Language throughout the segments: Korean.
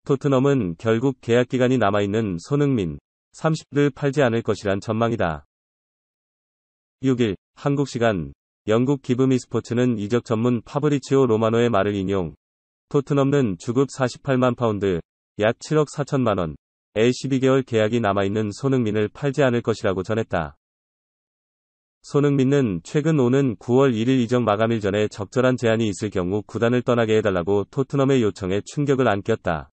토트넘은 결국 계약 기간이 남아있는 손흥민, 30를 팔지 않을 것이란 전망이다. 6일, 한국 시간, 영국 기브미 스포츠는 이적 전문 파브리치오 로마노의 말을 인용. 토트넘은 주급 48만 파운드, 약 7억 4천만 원, 의 12개월 계약이 남아있는 손흥민을 팔지 않을 것이라고 전했다. 손흥민은 최근 오는 9월 1일 이적 마감일 전에 적절한 제한이 있을 경우 구단을 떠나게 해달라고 토트넘의 요청에 충격을 안겼다.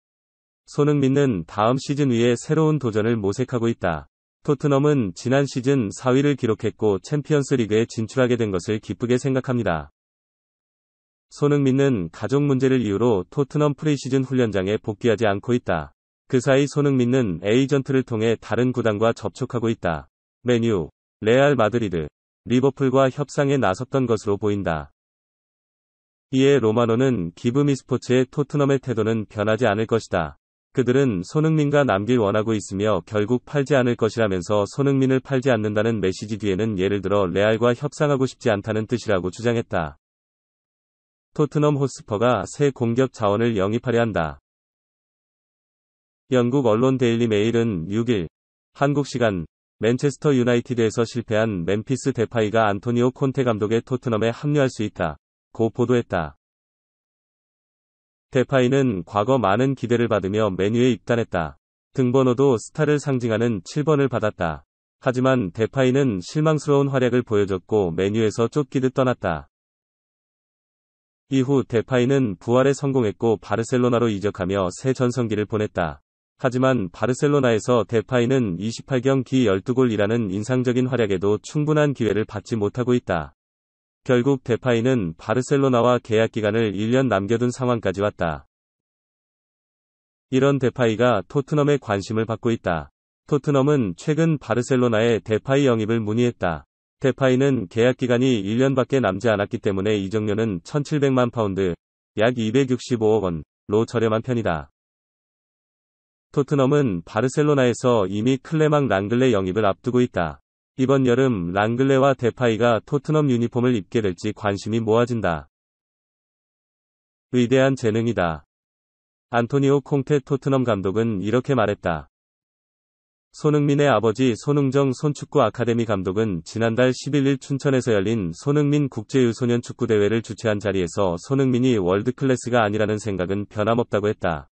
손흥민은 다음 시즌 위에 새로운 도전을 모색하고 있다. 토트넘은 지난 시즌 4위를 기록했고 챔피언스 리그에 진출하게 된 것을 기쁘게 생각합니다. 손흥민은 가족 문제를 이유로 토트넘 프리시즌 훈련장에 복귀하지 않고 있다. 그 사이 손흥민은 에이전트를 통해 다른 구단과 접촉하고 있다. 맨유, 레알 마드리드, 리버풀과 협상에 나섰던 것으로 보인다. 이에 로마노는 기브미 스포츠의 토트넘의 태도는 변하지 않을 것이다. 그들은 손흥민과 남길 원하고 있으며 결국 팔지 않을 것이라면서 손흥민을 팔지 않는다는 메시지 뒤에는 예를 들어 레알과 협상하고 싶지 않다는 뜻이라고 주장했다. 토트넘 호스퍼가 새 공격 자원을 영입하려 한다. 영국 언론 데일리 메일은 6일, 한국 시간, 맨체스터 유나이티드에서 실패한 멤피스 데파이가 안토니오 콘테 감독의 토트넘에 합류할 수 있다. 고 보도했다. 데파이는 과거 많은 기대를 받으며 맨유에 입단했다. 등번호도 스타를 상징하는 7번을 받았다. 하지만 데파이는 실망스러운 활약을 보여줬고 맨유에서 쫓기듯 떠났다. 이후 데파이는 부활에 성공했고 바르셀로나로 이적하며 새 전성기를 보냈다. 하지만 바르셀로나에서 데파이는 28경기 12골이라는 인상적인 활약에도 충분한 기회를 받지 못하고 있다. 결국 데파이는 바르셀로나와 계약 기간을 1년 남겨둔 상황까지 왔다. 이런 데파이가 토트넘의 관심을 받고 있다. 토트넘은 최근 바르셀로나에 데파이 영입을 문의했다. 데파이는 계약 기간이 1년밖에 남지 않았기 때문에 이적료는 1,700만 파운드, 약 265억 원로 저렴한 편이다. 토트넘은 바르셀로나에서 이미 클레망 랑글레 영입을 앞두고 있다. 이번 여름 랑글레와 데파이가 토트넘 유니폼을 입게 될지 관심이 모아진다. 위대한 재능이다. 안토니오 콩테 토트넘 감독은 이렇게 말했다. 손흥민의 아버지 손흥정 손축구 아카데미 감독은 지난달 11일 춘천에서 열린 손흥민 국제유소년 축구대회를 주최한 자리에서 손흥민이 월드클래스가 아니라는 생각은 변함없다고 했다.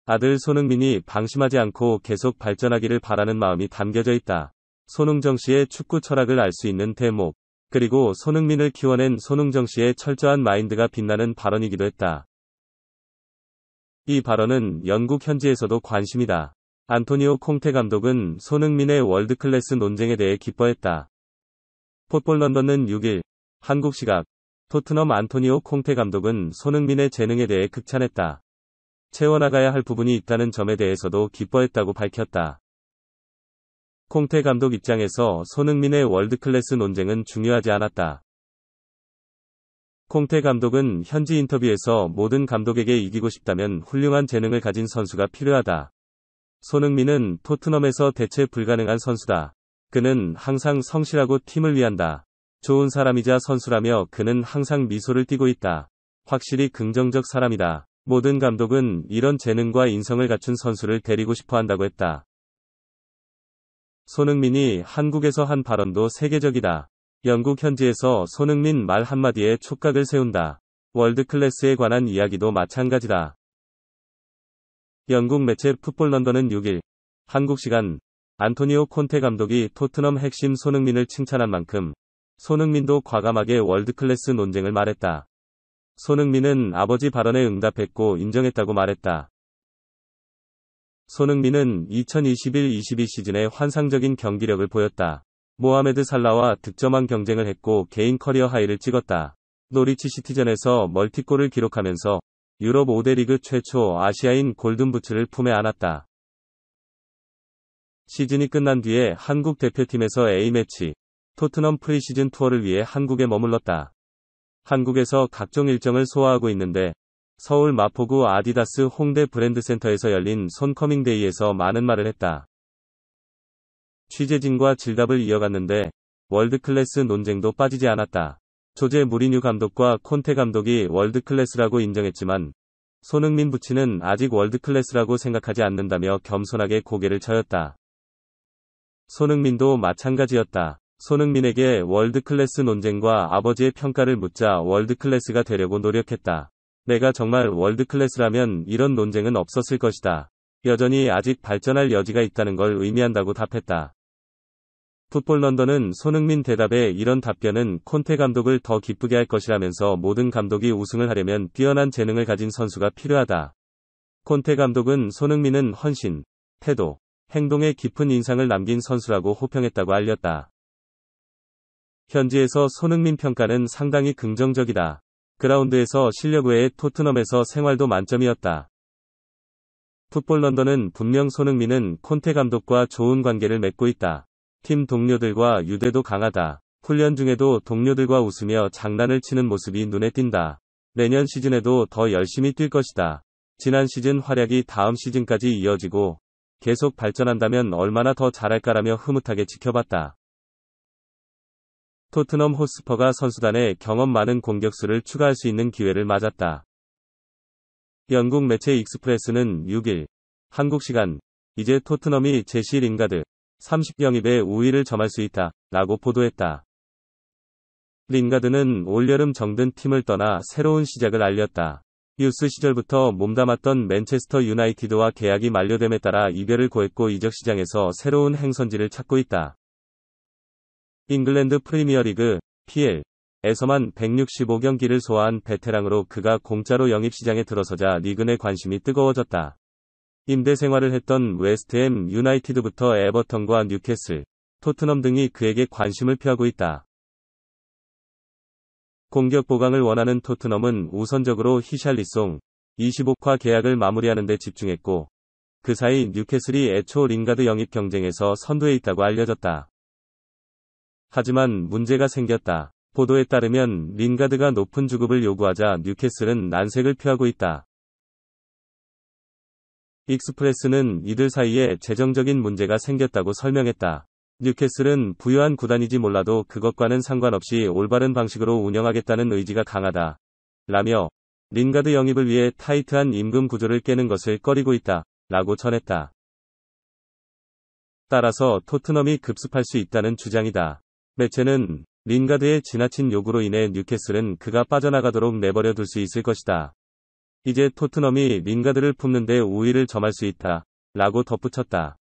아들 손흥민이 방심하지 않고 계속 발전하기를 바라는 마음이 담겨져 있다. 손흥정 씨의 축구 철학을 알 수 있는 대목, 그리고 손흥민을 키워낸 손흥정 씨의 철저한 마인드가 빛나는 발언이기도 했다. 이 발언은 영국 현지에서도 관심이다. 안토니오 콩테 감독은 손흥민의 월드클래스 논쟁에 대해 기뻐했다. 풋볼 런던은 6일, 한국 시각, 토트넘 안토니오 콩테 감독은 손흥민의 재능에 대해 극찬했다. 채워나가야 할 부분이 있다는 점에 대해서도 기뻐했다고 밝혔다. 콩테 감독 입장에서 손흥민의 월드클래스 논쟁은 중요하지 않았다. 콩테 감독은 현지 인터뷰에서 모든 감독에게 이기고 싶다면 훌륭한 재능을 가진 선수가 필요하다. 손흥민은 토트넘에서 대체 불가능한 선수다. 그는 항상 성실하고 팀을 위한다. 좋은 사람이자 선수라며 그는 항상 미소를 띠고 있다. 확실히 긍정적 사람이다. 모든 감독은 이런 재능과 인성을 갖춘 선수를 데리고 싶어 한다고 했다. 손흥민이 한국에서 한 발언도 세계적이다. 영국 현지에서 손흥민 말 한마디에 촉각을 세운다. 월드클래스에 관한 이야기도 마찬가지다. 영국 매체 풋볼 런던은 6일, 한국 시간, 안토니오 콘테 감독이 토트넘 핵심 손흥민을 칭찬한 만큼 손흥민도 과감하게 월드클래스 논쟁을 말했다. 손흥민은 아버지 발언에 응답했고 인정했다고 말했다. 손흥민은 2021-22 시즌에 환상적인 경기력을 보였다. 모하메드 살라와 득점왕 경쟁을 했고 개인 커리어 하이를 찍었다. 노리치 시티전에서 멀티골을 기록하면서 유럽 5대 리그 최초 아시아인 골든부츠를 품에 안았다. 시즌이 끝난 뒤에 한국 대표팀에서 A매치, 토트넘 프리시즌 투어를 위해 한국에 머물렀다. 한국에서 각종 일정을 소화하고 있는데 서울 마포구 아디다스 홍대 브랜드센터에서 열린 손커밍데이에서 많은 말을 했다. 취재진과 질답을 이어갔는데 월드클래스 논쟁도 빠지지 않았다. 조제 무리뉴 감독과 콘테 감독이 월드클래스라고 인정했지만 손흥민 부친은 아직 월드클래스라고 생각하지 않는다며 겸손하게 고개를 저었다. 손흥민도 마찬가지였다. 손흥민에게 월드클래스 논쟁과 아버지의 평가를 묻자 월드클래스가 되려고 노력했다. 내가 정말 월드클래스라면 이런 논쟁은 없었을 것이다. 여전히 아직 발전할 여지가 있다는 걸 의미한다고 답했다. 풋볼 런던은 손흥민 대답에 이런 답변은 콘테 감독을 더 기쁘게 할 것이라면서 모든 감독이 우승을 하려면 뛰어난 재능을 가진 선수가 필요하다. 콘테 감독은 손흥민은 헌신, 태도, 행동에 깊은 인상을 남긴 선수라고 호평했다고 알렸다. 현지에서 손흥민 평가는 상당히 긍정적이다. 그라운드에서 실력 외에 토트넘에서 생활도 만점이었다. 풋볼 런던은 분명 손흥민은 콘테 감독과 좋은 관계를 맺고 있다. 팀 동료들과 유대도 강하다. 훈련 중에도 동료들과 웃으며 장난을 치는 모습이 눈에 띈다. 내년 시즌에도 더 열심히 뛸 것이다. 지난 시즌 활약이 다음 시즌까지 이어지고 계속 발전한다면 얼마나 더 잘할까라며 흐뭇하게 지켜봤다. 토트넘 호스퍼가 선수단에 경험 많은 공격수를 추가할 수 있는 기회를 맞았다. 영국 매체 익스프레스는 6일 한국 시간 이제 토트넘이 제시 링가드 30영입에 우위를 점할 수 있다 라고 보도했다. 링가드는 올여름 정든 팀을 떠나 새로운 시작을 알렸다. 유스 시절부터 몸담았던 맨체스터 유나이티드와 계약이 만료됨에 따라 이별을 고했고 이적 시장에서 새로운 행선지를 찾고 있다. 잉글랜드 프리미어리그 PL에서만 165경기를 소화한 베테랑으로 그가 공짜로 영입 시장에 들어서자 리그 내 관심이 뜨거워졌다. 임대 생활을 했던 웨스트햄 유나이티드부터 에버턴과 뉴캐슬, 토트넘 등이 그에게 관심을 표하고 있다. 공격 보강을 원하는 토트넘은 우선적으로 히샬리송 25화 계약을 마무리하는 데 집중했고 그 사이 뉴캐슬이 애초 링가드 영입 경쟁에서 선두에 있다고 알려졌다. 하지만 문제가 생겼다. 보도에 따르면 링가드가 높은 주급을 요구하자 뉴캐슬은 난색을 표하고 있다. 익스프레스는 이들 사이에 재정적인 문제가 생겼다고 설명했다. 뉴캐슬은 부유한 구단이지 몰라도 그것과는 상관없이 올바른 방식으로 운영하겠다는 의지가 강하다. 라며 링가드 영입을 위해 타이트한 임금 구조를 깨는 것을 꺼리고 있다. 라고 전했다. 따라서 토트넘이 급습할 수 있다는 주장이다. 매체는 링가드의 지나친 요구로 인해 뉴캐슬은 그가 빠져나가도록 내버려 둘 수 있을 것이다. 이제 토트넘이 링가드를 품는 데 우위를 점할 수 있다. 라고 덧붙였다.